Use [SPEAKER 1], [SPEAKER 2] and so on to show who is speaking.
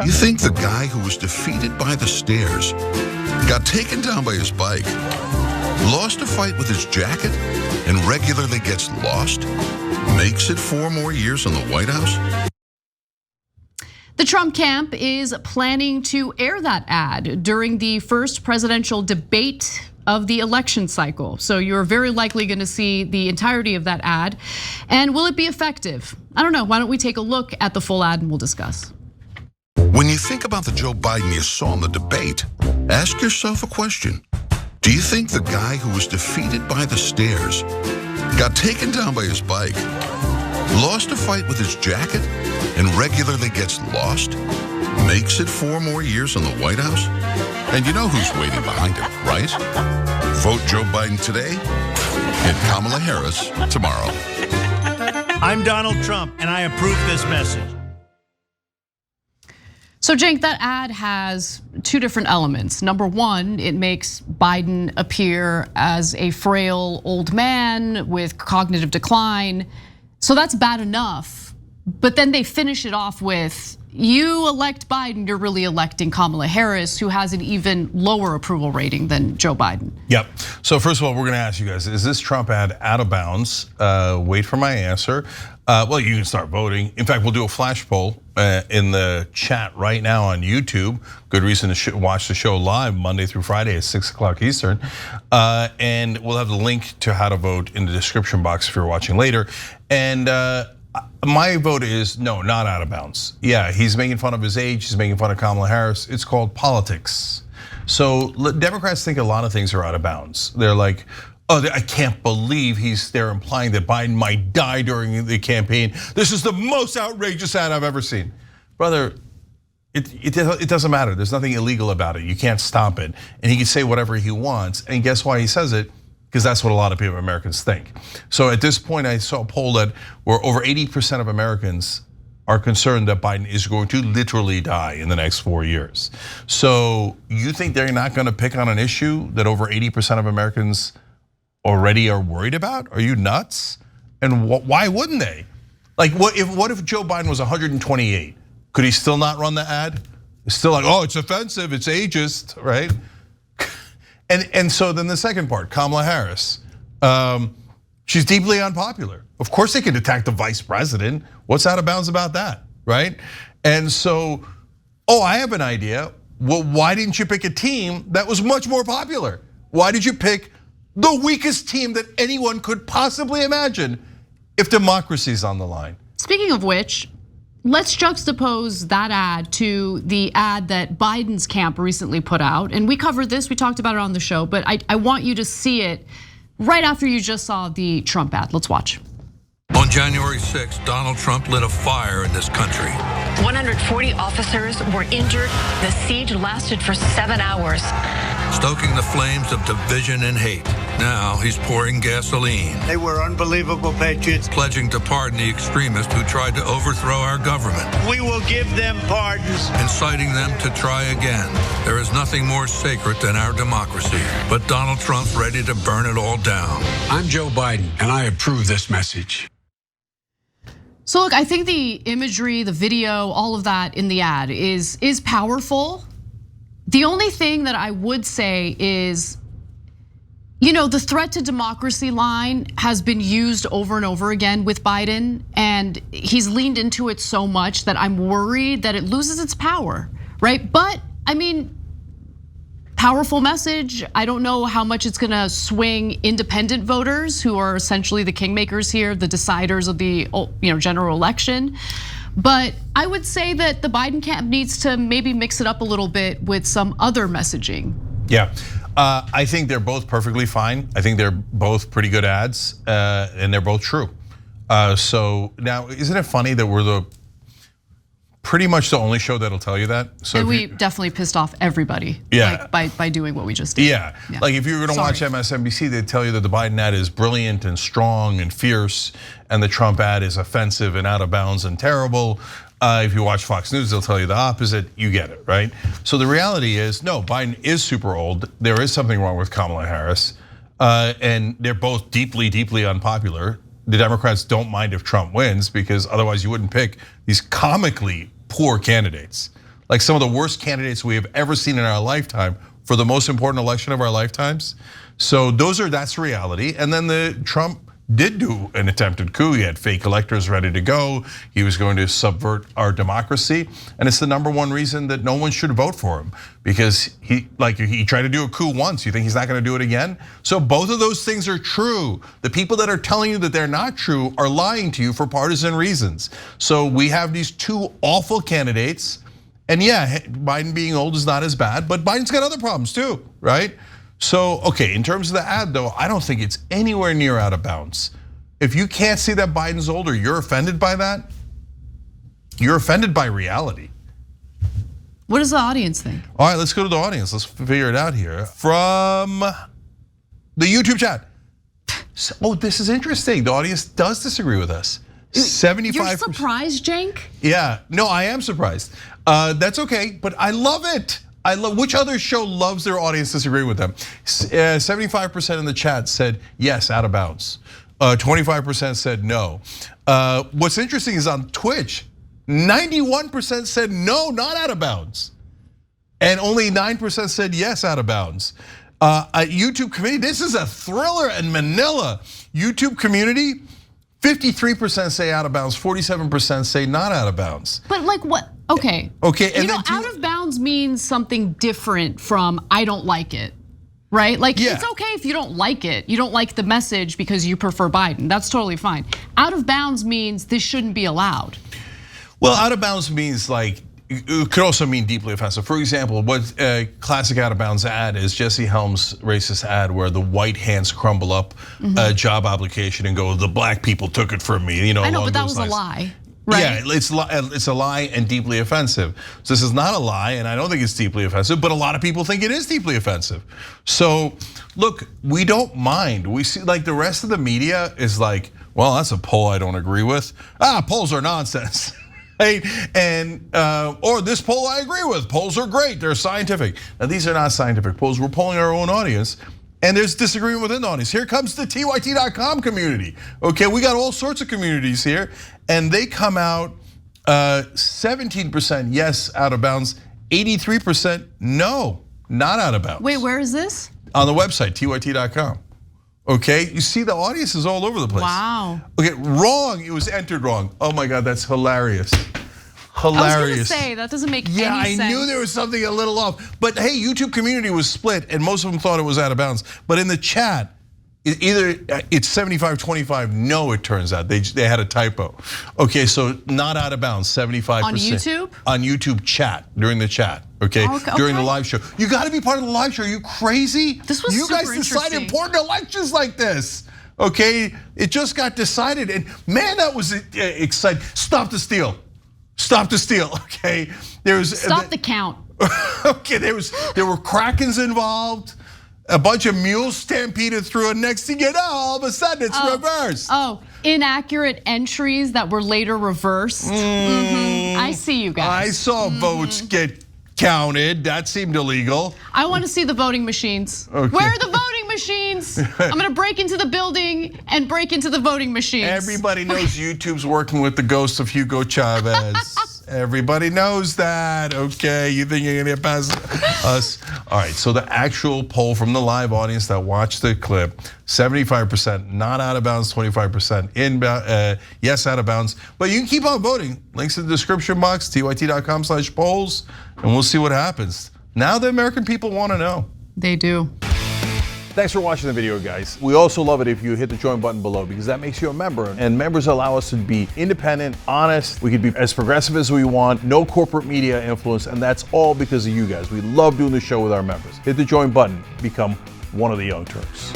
[SPEAKER 1] You think the guy who was defeated by the stairs, got taken down by his bike, lost a fight with his jacket, and regularly gets lost, makes it 4 more years in the White House?
[SPEAKER 2] The Trump camp is planning to air that ad during the first presidential debate of the election cycle. So you're very likely going to see the entirety of that ad. And will it be effective? I don't know. Why don't we take a look at the full ad and we'll discuss.
[SPEAKER 1] When you think about the Joe Biden you saw in the debate, ask yourself a question. Do you think the guy who was defeated by the stairs, got taken down by his bike, lost a fight with his jacket, and regularly gets lost, makes it 4 more years in the White House? And you know who's waiting behind him, right? Vote Joe Biden today and Kamala Harris tomorrow.
[SPEAKER 3] I'm Donald Trump, and I approve this message.
[SPEAKER 2] So Cenk, that ad has 2 different elements. Number 1, it makes Biden appear as a frail old man with cognitive decline. So that's bad enough. But then they finish it off with, you elect Biden, you're really electing Kamala Harris, who has an even lower approval rating than Joe Biden.
[SPEAKER 4] Yep. So first of all, we're gonna ask you guys, is this Trump ad out of bounds? Wait for my answer. Well, you can start voting. In fact, we'll do a flash poll in the chat right now on YouTube. Good reason to watch the show live Monday through Friday at 6 o'clock Eastern. And we'll have the link to how to vote in the description box if you're watching later. And my vote is no, not out of bounds. Yeah, he's making fun of his age, he's making fun of Kamala Harris. It's called politics. So Democrats think a lot of things are out of bounds. They're like, oh, I can't believe they're implying that Biden might die during the campaign. This is the most outrageous ad I've ever seen. Brother, it doesn't matter. There's nothing illegal about it. You can't stop it. And he can say whatever he wants. And guess why he says it? Because that's what a lot of people, Americans think. So at this point, I saw a poll that where over 80% of Americans are concerned that Biden is going to literally die in the next 4 years. So you think they're not gonna pick on an issue that over 80% of Americans already are worried about? Are you nuts? And why wouldn't they? Like, what if Joe Biden was 128? Could he still not run the ad? It's still like, oh, it's offensive, it's ageist, right? And so then the second part, Kamala Harris. She's deeply unpopular. Of course they can attack the vice president. What's out of bounds about that, right? And so, oh, I have an idea. Well, why didn't you pick a team that was much more popular? Why did you pick the weakest team that anyone could possibly imagine if democracy's on the line? Speaking
[SPEAKER 2] of which, let's juxtapose that ad to the ad that Biden's camp recently put out. And we covered this, we talked about it on the show, but I want you to see it right after you just saw the Trump ad. Let's watch.
[SPEAKER 5] On January 6th, Donald Trump lit a fire in this country.
[SPEAKER 6] 140 officers were injured. The siege lasted for 7 hours.
[SPEAKER 5] Stoking the flames of division and hate. Now he's pouring gasoline.
[SPEAKER 3] They were unbelievable patriots.
[SPEAKER 5] Pledging to pardon the extremists who tried to overthrow our government.
[SPEAKER 3] We will give them pardons.
[SPEAKER 5] Inciting them to try again. There is nothing more sacred than our democracy. But Donald Trump's ready to burn it all down.
[SPEAKER 7] I'm Joe Biden, and I approve this message.
[SPEAKER 2] So look, I think the imagery, the video, all of that in the ad is powerful. The only thing that I would say is, the threat to democracy line has been used over and over again with Biden, and he's leaned into it so much that I'm worried that it loses its power, right? But I mean, powerful message. I don't know how much it's gonna swing independent voters who are essentially the kingmakers here, the deciders of the general election. But I would say that the Biden camp needs to maybe mix it up a little bit with some other messaging.
[SPEAKER 4] Yeah, I think they're both perfectly fine. I think they're both pretty good ads, and they're both true. So now, isn't it funny that we're pretty much the only show that'll tell you that?
[SPEAKER 2] So and we definitely pissed off everybody,
[SPEAKER 4] yeah,
[SPEAKER 2] by doing what we just did.
[SPEAKER 4] Yeah, like if you were gonna watch MSNBC, they'd tell you that the Biden ad is brilliant and strong and fierce, and the Trump ad is offensive and out of bounds and terrible. If you watch Fox News, they'll tell you the opposite. You get it, right? So the reality is, no, Biden is super old. There is something wrong with Kamala Harris, and they're both deeply, deeply unpopular. The Democrats don't mind if Trump wins because otherwise you wouldn't pick these comically poor candidates. like some of the worst candidates we have ever seen in our lifetime for the most important election of our lifetimes. So that's reality. And then the Trump did do an attempted coup. He had fake electors ready to go. He was going to subvert our democracy. And it's the number one reason that no one should vote for him, because he tried to do a coup once. You think he's not gonna do it again? So both of those things are true. The people that are telling you that they're not true are lying to you for partisan reasons. So we have these two awful candidates. And yeah, Biden being old is not as bad, but Biden's got other problems too, right? So, okay, in terms of the ad though, I don't think it's anywhere near out of bounds. If you can't see that Biden's older, you're offended by that, you're offended by reality.
[SPEAKER 2] What does the audience think?
[SPEAKER 4] All right, let's go to the audience. Let's figure it out here. From the YouTube chat. Oh, this is interesting. The audience does disagree with us. 75%.
[SPEAKER 2] You're surprised, Cenk?
[SPEAKER 4] Yeah, no, I am surprised. That's okay, but I love it. I love, which other show loves their audience disagreeing with them? 75% in the chat said yes, out of bounds. 25% said no. What's interesting is on Twitch, 91% said no, not out of bounds. And only 9% said yes, out of bounds. YouTube community, this is a thriller in Manila. YouTube community, 53% say out of bounds, 47% say not out of bounds.
[SPEAKER 2] But like what? Okay.
[SPEAKER 4] Okay, and
[SPEAKER 2] out of bounds means something different from I don't like it, right? Like it's okay if you don't like it. You don't like the message because you prefer Biden. That's totally fine. Out of bounds means this shouldn't be allowed.
[SPEAKER 4] Well, out of bounds means like, it could also mean deeply offensive. For example, what a classic out of bounds ad is Jesse Helms' racist ad where the white hands crumble up a job application and go, the black people took it from me.
[SPEAKER 2] I know, but that was a lie. Right?
[SPEAKER 4] Yeah, it's a lie and deeply offensive. So this is not a lie, and I don't think it's deeply offensive, but a lot of people think it is deeply offensive. So look, we don't mind. We see like the rest of the media is like, well, that's a poll I don't agree with. Polls are nonsense. Right? And or this poll I agree with. Polls are great, they're scientific. Now these are not scientific polls. We're polling our own audience. And there's disagreement within the audience. Here comes the TYT.com community. Okay, we got all sorts of communities here. And they come out 17% yes, out of bounds, 83% no, not out of bounds.
[SPEAKER 2] Wait, where is this?
[SPEAKER 4] On the website, TYT.com. Okay, you see the audience is all over the place.
[SPEAKER 2] Wow.
[SPEAKER 4] Okay, wrong, it was entered wrong. Oh my God, that's hilarious. Hilarious.
[SPEAKER 2] I was gonna say, that doesn't make any sense.
[SPEAKER 4] Yeah, I knew there was something a little off. But hey, YouTube community was split and most of them thought it was out of bounds. But in the chat, either it's 75-25, no, it turns out. They had a typo. Okay, so not out of bounds, 75%.
[SPEAKER 2] On YouTube?
[SPEAKER 4] On YouTube chat, during the chat, okay? During the live show. You gotta be part of the live show, are you crazy?
[SPEAKER 2] This was
[SPEAKER 4] You
[SPEAKER 2] super
[SPEAKER 4] guys decide
[SPEAKER 2] interesting.
[SPEAKER 4] important elections like this. Okay, it just got decided and man, that was exciting. Stop the steal. Stop the steal, okay?
[SPEAKER 2] Stop the count.
[SPEAKER 4] Okay, there were Krakens involved. A bunch of mules stampeded through, and next thing you know, all of a sudden it's reversed.
[SPEAKER 2] Inaccurate entries that were later reversed. I see you guys.
[SPEAKER 4] I saw votes get counted. That seemed illegal.
[SPEAKER 2] I want to see the voting machines.
[SPEAKER 4] Okay.
[SPEAKER 2] Where are the voting machines? I'm gonna break into the building and break into the voting machines.
[SPEAKER 4] Everybody knows YouTube's working with the ghost of Hugo Chavez. Everybody knows that, okay? You think you're gonna get past us? All right, so the actual poll from the live audience that watched the clip, 75% not out of bounds, 25% yes, out of bounds. But you can keep on voting. Links in the description box, tyt.com/polls, and we'll see what happens. Now the American people wanna know.
[SPEAKER 2] They do.
[SPEAKER 8] Thanks for watching the video, guys. We also love it if you hit the join button below because that makes you a member. And members allow us to be independent, honest. We can be as progressive as we want, no corporate media influence, and that's all because of you guys. We love doing the show with our members. Hit the join button, become one of the Young Turks.